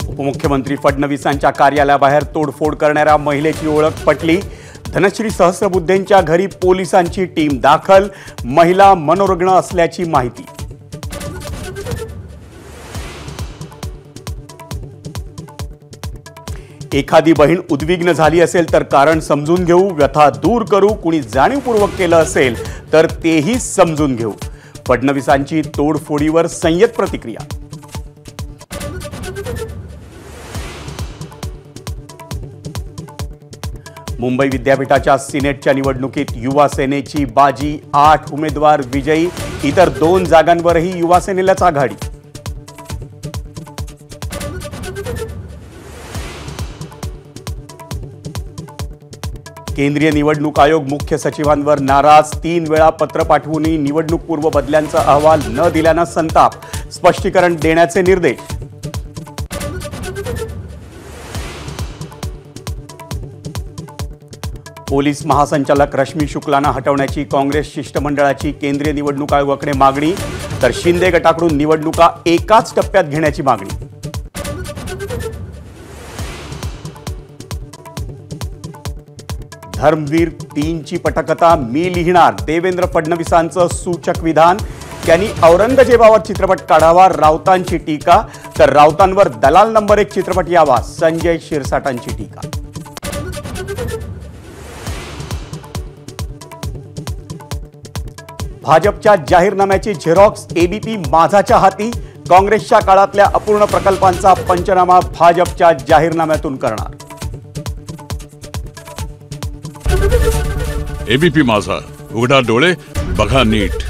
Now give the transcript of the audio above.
उपमुख्यमंत्री फडणवीसांच्या कार्यालयाबाहेर तोडफोड करणाऱ्या महिलेची ओळख पटली। धनश्री सहस्रबुद्धेंच्या घरी पोलिसांची टीम दाखल। महिला मनोरुग्ण असल्याची माहिती। एखादी बहीण उद्विग्न झाली असेल तर कारण समजून घेऊ, व्यथा दूर करू। कुणी जाणीवपूर्वक केलं असेल तर तेही समजून घेऊ। फडणवीसांची तोडफोडीवर संयत प्रतिक्रिया। मुंबई विद्यापीठाच्या सिनेटच्या निवडणुकीत युवा सेनेची बाजी। 8 उमेदवार विजयी। इतर 2 जागांवरही युवा सेनेलाच आघाडी। केंद्रीय निवडणूक आयोग मुख्य सचिवांवर नाराज। 3 वेळा पत्र पाठवूनही निवडणूकपूर्व बदल्यांचा अहवाल न दिल्यानं संताप। स्पष्टीकरण देण्याचे निर्देश। पोलीस महासंचालक रश्मी शुक्लांना हटवण्याची काँग्रेस शिष्टमंडळाची केंद्रीय निवडणूक आयोगाकडे मागणी। तर शिंदे गटाकडून निवडणुका एकाच टप्प्यात घेण्याची मागणी। धर्मवीर 3ची पटकथा मी लिहिणार। देवेंद्र फडणवीसांचं सूचक विधान। त्यांनी औरंगजेबावर चित्रपट काढावा। राऊतांची टीका। तर राऊतांवर दलाल नंबर 1 चित्रपट यावा। संजय शिरसाटांची टीका। भाजपच्या जाहीरनाम्याची झेरॉक्स एबीपी माझाच्या हाती। काँग्रेसच्या काळातल्या अपूर्ण प्रकल्पांचा पंचनामा भाजपच्या जाहीरनाम्यातून करणार। एबीपी माझा, उघडा डोळे बघा नीट।